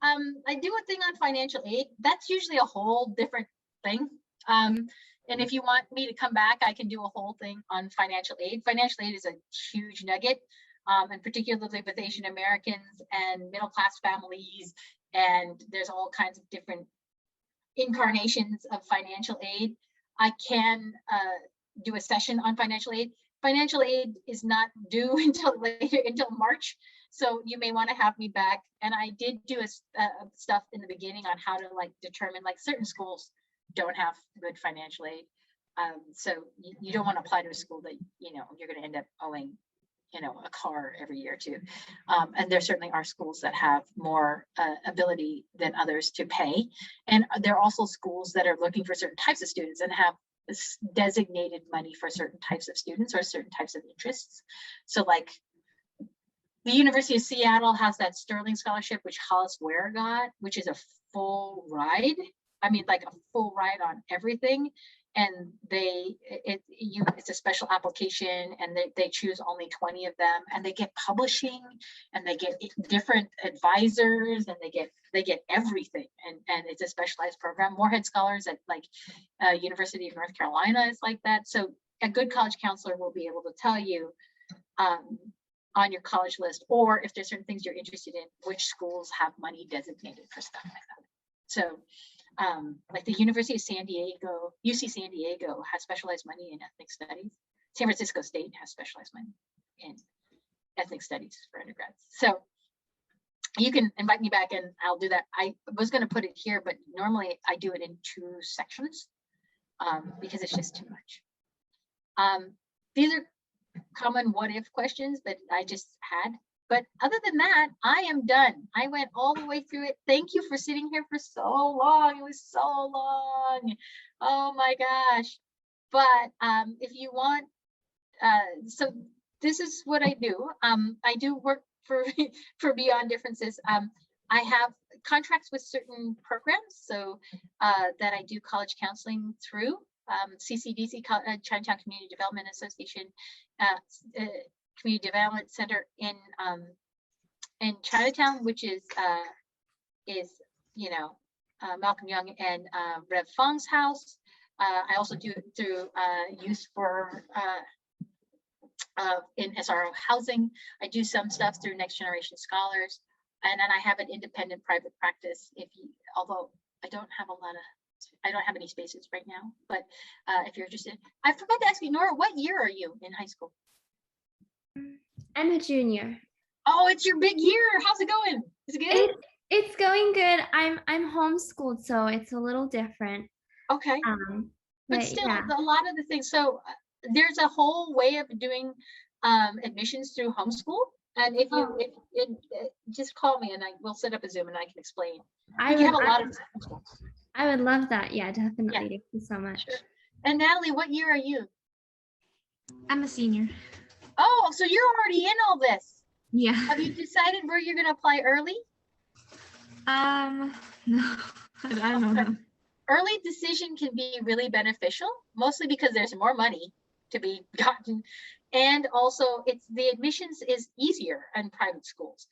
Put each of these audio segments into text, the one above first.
I do a thing on financial aid. That's usually a whole different thing. And if you want me to come back, I can do a whole thing on financial aid. Financial aid is a huge nugget, and particularly with Asian Americans and middle-class families. And there's all kinds of different incarnations of financial aid. I can do a session on financial aid. Financial aid is not due until March, so you may want to have me back. And I did do stuff in the beginning on how to determine certain schools don't have good financial aid, so you don't want to apply to a school that you're going to end up owing a car every year too. And there certainly are schools that have more ability than others to pay. And there are also schools that are looking for certain types of students and have designated money for certain types of students or certain types of interests. So the University of Seattle has that Sterling Scholarship, which Hollis Ware got, which is a full ride. I mean, a full ride on everything. And it's a special application, and they choose only 20 of them, and they get publishing, and they get different advisors, and they get everything. And it's a specialized program. Morehead Scholars at University of North Carolina is like that. So a good college counselor will be able to tell you on your college list, or if there's certain things you're interested in, which schools have money designated for stuff like that. So the University of San Diego, UC San Diego has specialized money in ethnic studies. San Francisco State has specialized money in ethnic studies for undergrads. So you can invite me back and I'll do that. I was going to put it here, but normally I do it in 2 sections because it's just too much. These are common what if questions that I just had. But other than that, I am done. I went all the way through it. Thank you for sitting here for so long. It was so long. Oh my gosh. But if you want, so this is what I do. I do work for Beyond Differences. I have contracts with certain programs, so that I do college counseling through. CCDC, Chinatown Community Development Association, Community Development Center in Chinatown, which is Malcolm Young and Rev Fong's house. I also do it through Youth for in SRO housing. I do some stuff through Next Generation Scholars, and then I have an independent private practice. Although I don't have any spaces right now, but if you're interested, I forgot to ask you, Nora, what year are you in high school? I'm a junior. Oh, it's your big year. How's it going? Is it good? It's going good. I'm homeschooled, so it's a little different. Okay. But still, yeah. A lot of the things. So there's a whole way of doing admissions through homeschool. And if you just call me and we'll set up a Zoom and I can explain. I would love that. Yeah, definitely. Yeah. Thank you so much. Sure. And Natalie, what year are you? I'm a senior. Oh, so you're already in all this. Yeah. Have you decided where you're going to apply early? No, I don't know. Early decision can be really beneficial, mostly because there's more money to be gotten. And also the admissions is easier in private schools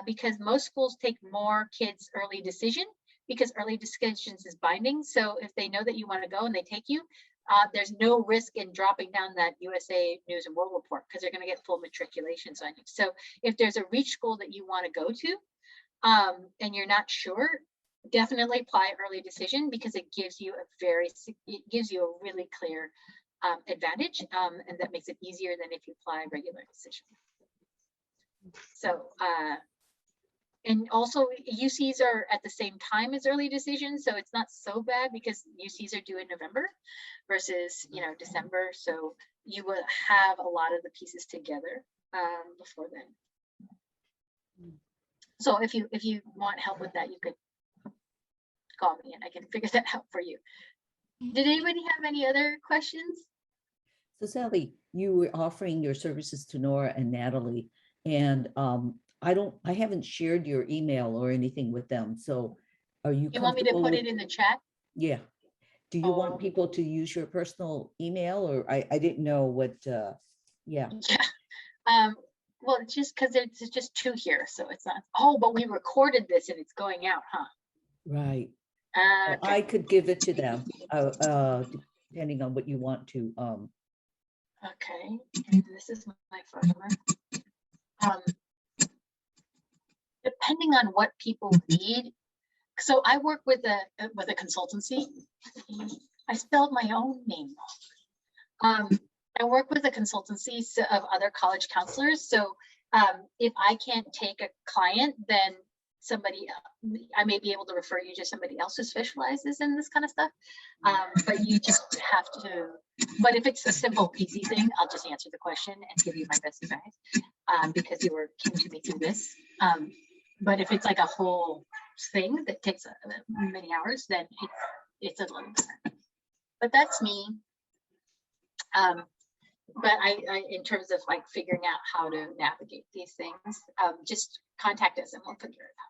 because most schools take more kids early decision because early decisions is binding. So if they know that you want to go and they take you, there's no risk in dropping down that USA News and World Report because they're going to get full matriculations on you. So if there's a reach school that you want to go to and you're not sure, definitely apply early decision because it gives you a really clear advantage, and that makes it easier than if you apply regular decision. So and also UCs are at the same time as early decision, so it's not so bad because UCs are due in November versus December, so you will have a lot of the pieces together before then. So if you want help with that, you could call me and I can figure that out for you. Did anybody have any other questions? So Sally, you were offering your services to Nora and Natalie, and I haven't shared your email or anything with them. So are you want me to put it in the chat? Yeah. Do you want people to use your personal email, or I didn't know what, yeah. Yeah. Well, it's just because it's just two here, so it's not, oh, but we recorded this and it's going out, huh? Right. Okay. I could give it to them, depending on what you want to, Okay, and this is my phone number. Depending on what people need, so I work with a consultancy. I spelled my own name wrong. I work with a consultancy of other college counselors. So if I can't take a client, then I may be able to refer you to somebody else who specializes in this kind of stuff. But you just have to, but if it's a simple, easy thing, I'll just answer the question and give you my best advice because you came to me through this. But if it's like a whole thing that takes many hours, then it's a little different. But that's me. But I, in terms of like figuring out how to navigate these things, just contact us and we'll figure it out.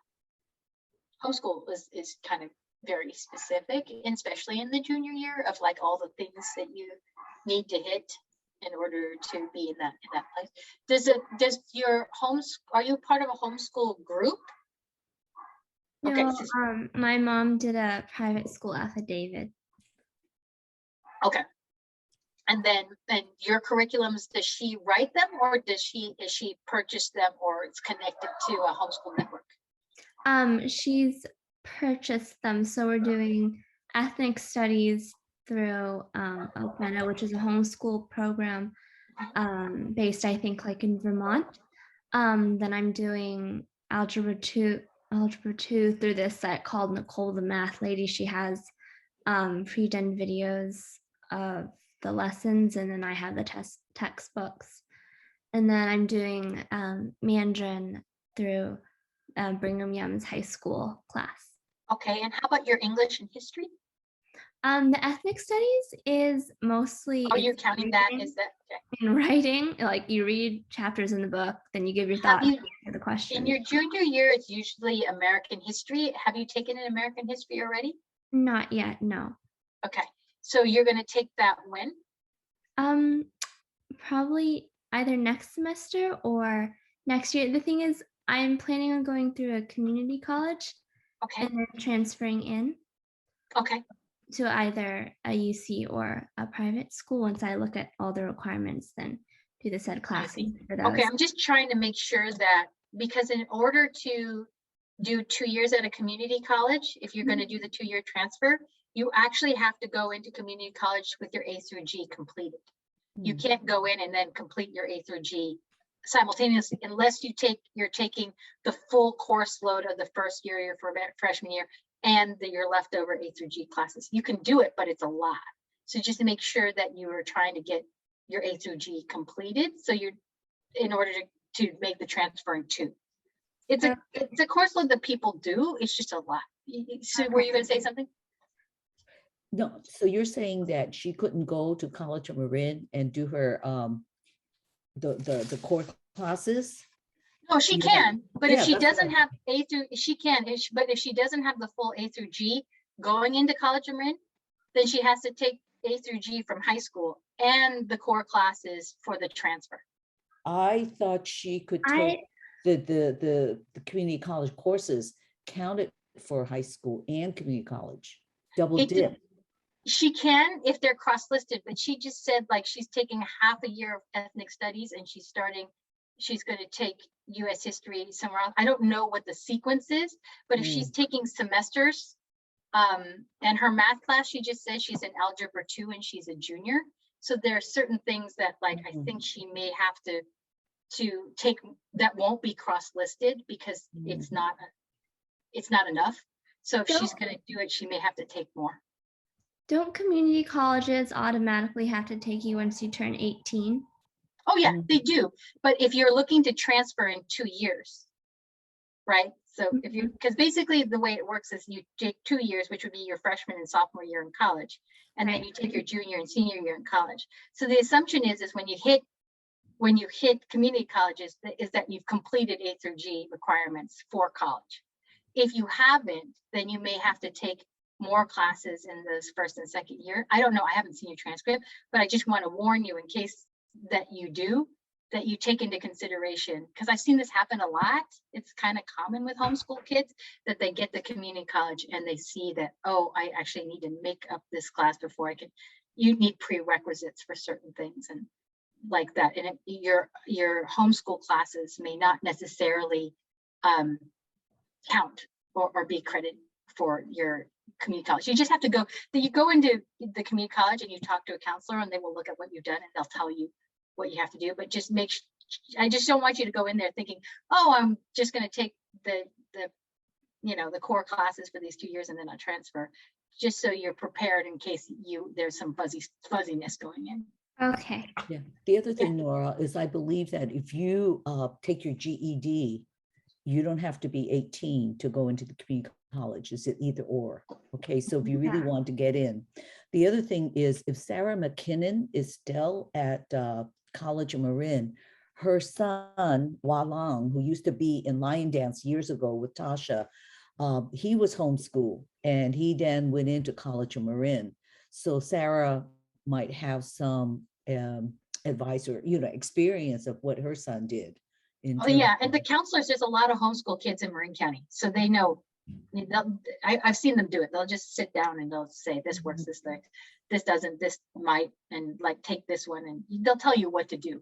Homeschool is kind of very specific, and especially in the junior year, of like all the things that you need to hit in order to be in that place. Does your are you part of a homeschool group? No, Okay. my mom did a private school affidavit. Okay. And then your curriculums, does she write them, or is she purchased them, or it's connected to a homeschool network? She's purchased them. So we're doing ethnic studies through Oakmenta, which is a homeschool program based, I think, like in Vermont. Then I'm doing algebra 2 through this site called Nicole the Math Lady. She has pre-done videos of the lessons, and then I have the textbooks. And then I'm doing Mandarin through Brigham Young's high school class. Okay, and how about your English and history? The ethnic studies is mostly. Are you counting that? Is that okay? In writing, like you read chapters in the book, then you give your thoughts to the question. In your junior year, it's usually American history. Have you taken an American history already? Not yet, no. Okay, so you're going to take that when? Probably either next semester or next year. The thing is, I'm planning on going through a community college. Okay. And then transferring in. Okay. To either a UC or a private school. Once I look at all the requirements, then do the said classes for those. Okay, I'm just trying to make sure that, because in order to do 2 years at a community college, if you're going to do the 2-year transfer, you actually have to go into community college with your A through G completed. You can't go in and then complete your A through G simultaneously unless you're taking the full course load of the first year, your freshman year, and your leftover A through G classes. You can do it, but it's a lot. So just to make sure that you are trying to get your A through G completed, so you're in order to make the transfer in 2. It's a course load that people do. It's just a lot. So were you going to say something? No, so you're saying that she couldn't go to College of Marin and do her the core classes? No, she can, but if she doesn't have A through, she can. But if she doesn't have the full A through G going into College of Marin, then she has to take A through G from high school and the core classes for the transfer. I thought she could take the community college courses counted for high school and community college. Double dip. She can if they're cross-listed, but she just said like she's taking half a year of ethnic studies and she's going to take US history somewhere else. I don't know what the sequence is, but if she's taking semesters, and her math class, she just says she's in algebra 2 and she's a junior. So there are certain things that like I think she may have to take that won't be cross-listed because it's not enough. So if she's going to do it, she may have to take more. Don't community colleges automatically have to take you once you turn 18? Oh yeah, they do. But if you're looking to transfer in 2 years, right? So if you, because basically the way it works is you take 2 years, which would be your freshman and sophomore year in college, and then you take your junior and senior year in college. So the assumption is when you hit community colleges is that you've completed A through G requirements for college. If you haven't, then you may have to take more classes in this first and second year. I don't know, I haven't seen your transcript, but I just want to warn you in case that you do, that you take into consideration, because I've seen this happen a lot. It's kind of common with homeschool kids that they get the community college and they see that, oh, I actually need to make up this class before I can. You need prerequisites for certain things and like that. And your homeschool classes may not necessarily count or be credited for your community college. You just have to go, you go into the community college and you talk to a counselor and they will look at what you've done and they'll tell you what you have to do, but just I just don't want you to go in there thinking, oh, I'm just going to take the core classes for these 2 years and then I'll transfer, just so you're prepared in case there's some fuzziness going in. Okay. Yeah. The other thing, Nora, is I believe that if you take your GED, you don't have to be 18 to go into the community college. It's either or. Okay. So if you really want to get in. The other thing is, if Sarah McKinnon is still at College of Marin, her son, Walang, who used to be in Lion Dance years ago with Tasha, he was homeschooled and he then went into College of Marin. So Sarah might have some advice or, experience of what her son did. Oh yeah, and the counselors, there's a lot of homeschool kids in Marin County, so they know. I've seen them do it. They'll just sit down and they'll say, this works, this thing, this doesn't, this might, and like take this one, and they'll tell you what to do.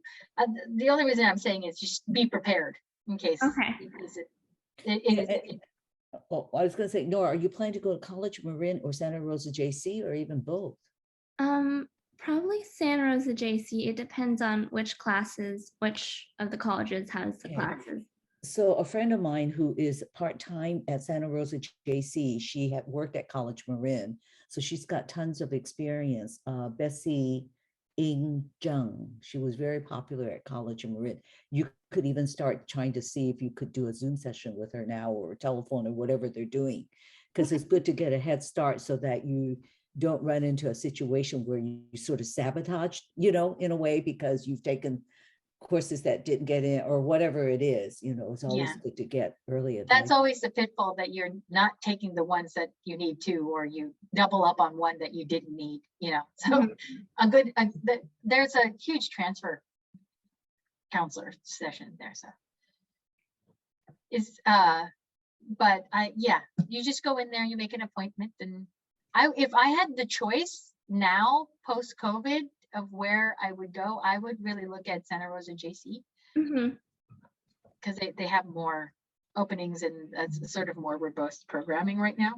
The only reason I'm saying is just be prepared in case. Okay. Oh, I was going to say, Nora, are you planning to go to College of Marin or Santa Rosa JC or even both? Probably Santa Rosa JC. It depends on which of the colleges has the classes. So a friend of mine who is part-time at Santa Rosa JC, she had worked at College Marin, so she's got tons of experience. Bessie Ing Jung, she was very popular at College Marin. You could even start trying to see if you could do a Zoom session with her now, or a telephone, or whatever they're doing, because it's good to get a head start so that you don't run into a situation where you sort of sabotage, in a way, because you've taken courses that didn't get in or whatever it is. It's always good to get early advice. That's always the pitfall, that you're not taking the ones that you need to, or you double up on one that you didn't need, so there's a huge transfer counselor session there, so you just go in there, you make an appointment, and if I had the choice now post COVID of where I would go, I would really look at Santa Rosa JC, because they have more openings and that's sort of more robust programming right now.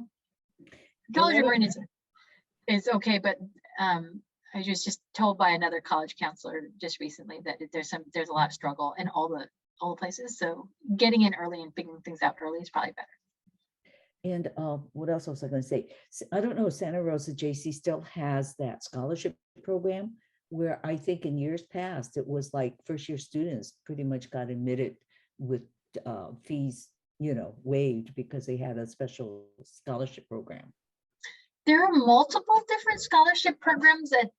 College of Marin is okay, but I was just told by another college counselor just recently that there's a lot of struggle in all the places. So getting in early and figuring things out early is probably better. And what else was I going to say? I don't know, Santa Rosa JC still has that scholarship program where I think in years past, it was like first-year students pretty much got admitted with fees, waived, because they had a special scholarship program. There are multiple different scholarship programs that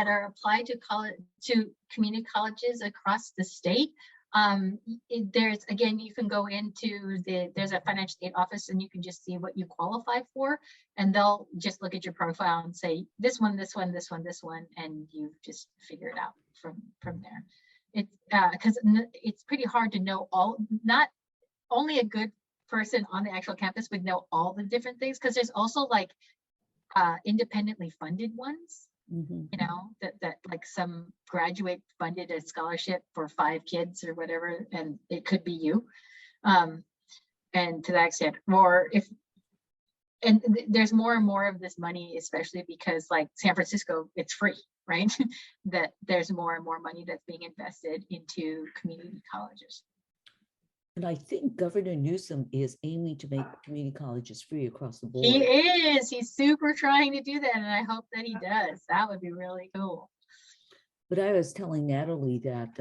are applied to community colleges across the state. You can go into there's a financial aid office and you can just see what you qualify for, and they'll just look at your profile and say this one, and you just figure it out from there. It's because it's pretty hard to know not only a good person on the actual campus would know all the different things, because there's also like independently funded ones. That like some graduate funded a scholarship for 5 kids or whatever, and it could be you, and to that extent, there's more and more of this money, especially because like San Francisco, it's free, right? That there's more and more money that's being invested into community colleges. And I think Governor Newsom is aiming to make community colleges free across the board. He is. He's super trying to do that, and I hope that he does. That would be really cool. But I was telling Natalie that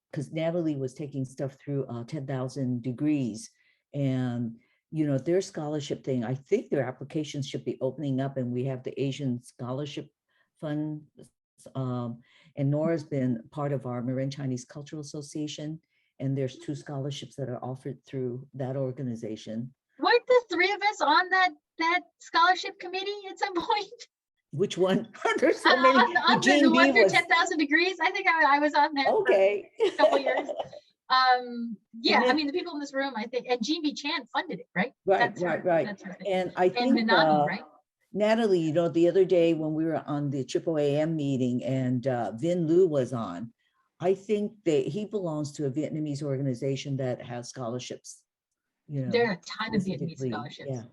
because Natalie was taking stuff through 10,000 Degrees, and their scholarship thing, I think their applications should be opening up, and we have the Asian Scholarship Fund, and Nora's been part of our Marin Chinese Cultural Association. And there's 2 scholarships that are offered through that organization. Weren't the 3 of us on that scholarship committee at some point? Which one? There's so many. On Gene the B one through was 10,000 degrees. I think I was on there okay. for a couple years. Yeah, I then- mean, the people in this room, I think, and Gene B. Chan funded it, right? Right, That's her- right. That's her thing. And I And think Minami, right? Natalie, you know, the other day when we were on the AAAM meeting and Vin Lu was on, I think that he belongs to a Vietnamese organization that has scholarships. You know, There are a ton of Vietnamese specifically, scholarships. yeah.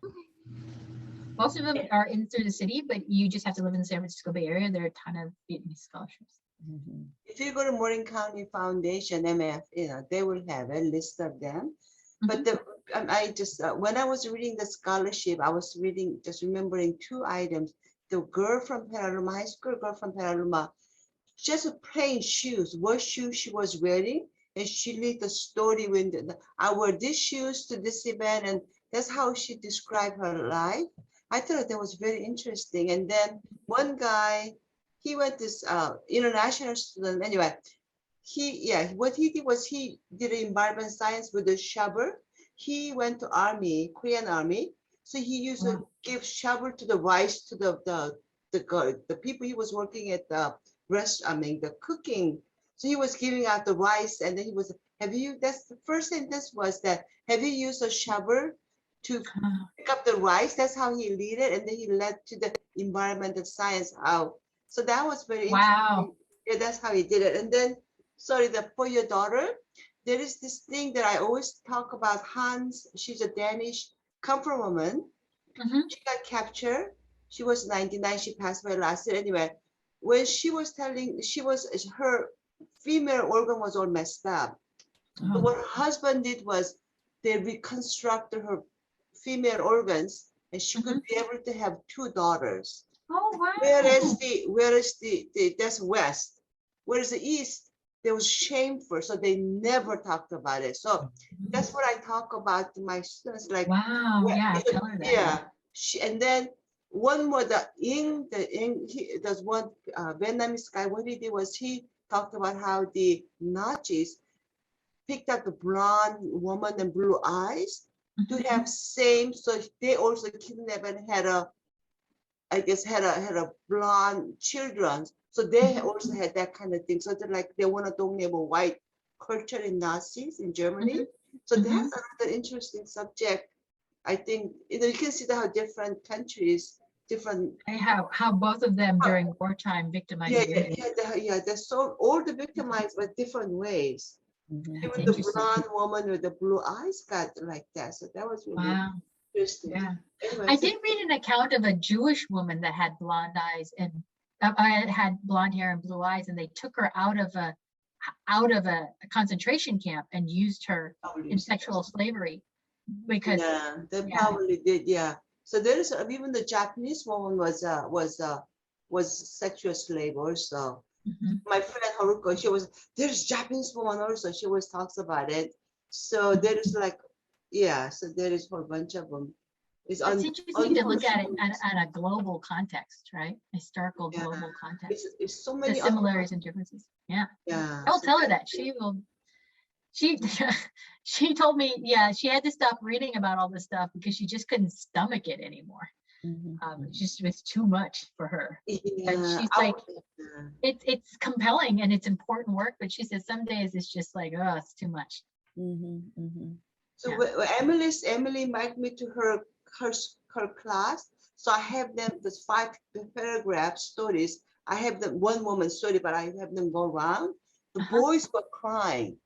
Most of them are in through the city, but you just have to live in the San Francisco Bay Area. There are a ton of Vietnamese scholarships. Mhm. If you go to Marin County Foundation, MF, you know, they will have a list of them. But the I just when I was reading the scholarship, I was reading, just remembering two items. The girl from Petaluma, high school girl from Petaluma, just plain shoes, what shoes she was wearing, and she read the story when I wore these shoes to this event, and that's how she described her life. I thought that was very interesting. And then one guy, he went this international student. Anyway, what he did was he did environment science with a shovel. He went to army, Korean army. So he used to give shovel to the rice to the people he was working at the the cooking. So he was giving out the rice, and then he was, that's the first sentence was that, have you used a shovel to pick up the rice? That's how he lead it. And then he led to the environmental science out. So that was very interesting. Yeah, that's how he did it. And then, sorry, for your daughter, there is this thing that I always talk about. Hans, she's a Danish comfort woman. She got captured. She was 99. She passed away last year. Anyway, when she was telling, her female organ was all messed up. But what her husband did was they reconstructed her female organs, and she could be able to have 2 daughters. Oh, wow. Whereas that's West. Whereas the East, there was shameful, so they never talked about it. So that's what I talk about to my students. Like, wow, yeah, tell her that. Yeah, and then one more, there's one Vietnamese guy. What he did was he talked about how the Nazis picked up the blonde woman and blue eyes to have same. So they also kidnapped and had a blonde children. So they also had that kind of thing. So they're like, they want to dominate a white culture in Nazis in Germany. So that's another interesting subject. I think, you know, you can see how different countries, how both of them during wartime victimized women. they're so all the victimized, but different ways. Even the blonde woman with the blue eyes got like that. So that was really interesting. Yeah. Anyway, I did read an account of a Jewish woman that had blonde eyes and had blonde hair and blue eyes, and they took her out of a concentration camp and used her in sexual slavery because they probably did. Yeah. So there is even the Japanese woman was sexual slave also. My friend Haruko, there's Japanese woman also. She always talks about it. So there is like, so there is a whole bunch of them. It's interesting to look at it at a global context, right? Historical global context. It's so many the similarities and differences. Yeah. I'll tell her that. She told me, she had to stop reading about all this stuff because she just couldn't stomach it anymore. It was too much for her. And she's like, it's compelling and it's important work, but she says some days it's just like, oh, it's too much. So Emily invited me to her class. So I have them, there's 5 paragraph stories. I have them, one woman story, but I have them go around. The boys were crying.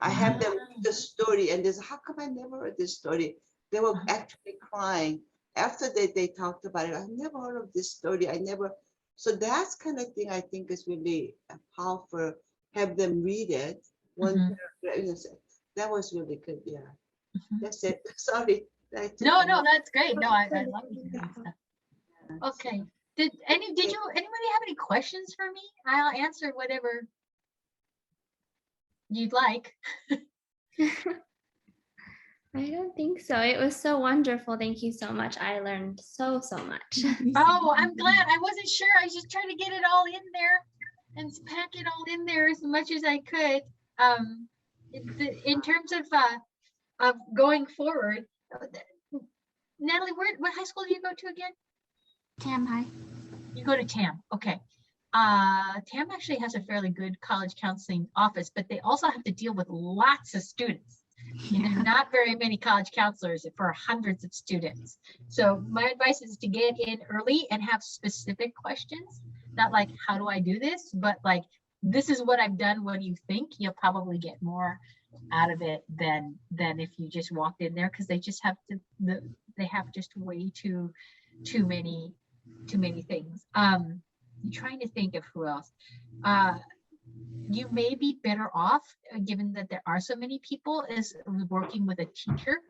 I have them read the story, and there's, how come I never heard this story? They were actually crying after they talked about it. I never heard of this story. So that's kind of thing I think is really powerful. Have them read it. That was really good. Yeah. That's it. Sorry. No, that's great. No, I love hearing that stuff. Okay. Did anybody have any questions for me? I'll answer whatever you'd like. I don't think so. It was so wonderful. Thank you so much. I learned so much. Oh, I'm glad. I wasn't sure. I was just trying to get it all in there and pack it all in there as much as I could. In terms of going forward, Natalie, what high school do you go to again? Tam High. You go to TAM, okay. TAM actually has a fairly good college counseling office, but they also have to deal with lots of students. And there are not very many college counselors for hundreds of students. So my advice is to get in early and have specific questions, not like, how do I do this? But like, this is what I've done. What do you think? You'll probably get more out of it than if you just walked in there, because they just have to, they have just way too many things. I'm trying to think of who else. You may be better off, given that there are so many people, is working with a teacher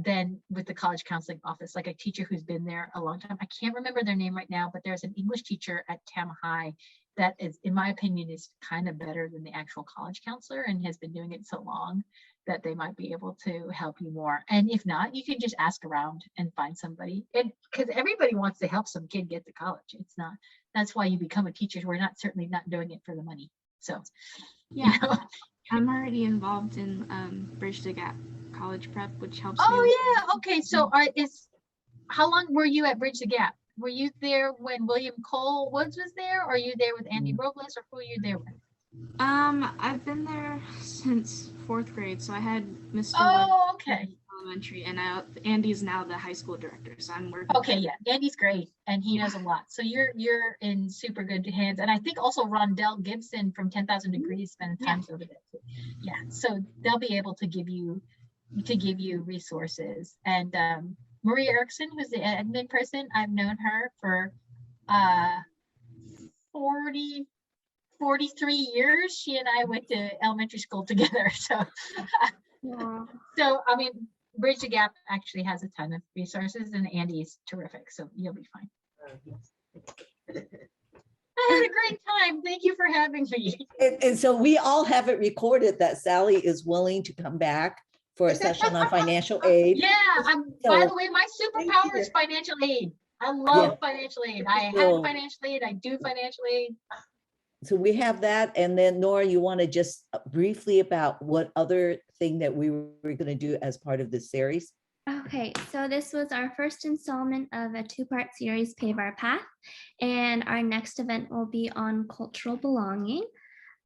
than with the college counseling office, like a teacher who's been there a long time. I can't remember their name right now, but there's an English teacher at Tam High that is, in my opinion, is kind of better than the actual college counselor and has been doing it so long that they might be able to help you more. And if not, you can just ask around and find somebody. And because everybody wants to help some kid get to college. It's not, that's why you become a teacher. We're not certainly not doing it for the money. So, Yeah, you know. I'm already involved in Bridge the Gap college prep, which helps me. Oh yeah, okay. So how long were you at Bridge the Gap? Were you there when William Cole Woods was there, or are you there with Andy Robles, or who are you there with? I've been there since 4th grade, so I had Mr. Oh, Woods okay. in elementary, and Andy's now the high school director, so I'm working. Okay, yeah, Andy's great, and he knows a lot. So you're in super good hands, and I think also Rondell Gibson from 10,000 Degrees spent times over there too. Yeah, so they'll be able to give you resources. And Maria Erickson, who's the admin person, I've known her for 43 years. She and I went to elementary school together. So, Yeah. so I mean, Bridge the Gap actually has a ton of resources, and Andy's terrific. So you'll be fine. I had a great time. Thank you for having me. And so we all have it recorded that Sally is willing to come back for a session on financial aid. Yeah, by the way, my superpower is financial aid. I love financial aid. I had financial aid. I do financial aid. So we have that. And then Nora, you want to just briefly about what other thing that we were going to do as part of this series? Okay, so this was our first installment of a 2-part series, Pave Our Path, and our next event will be on cultural belonging.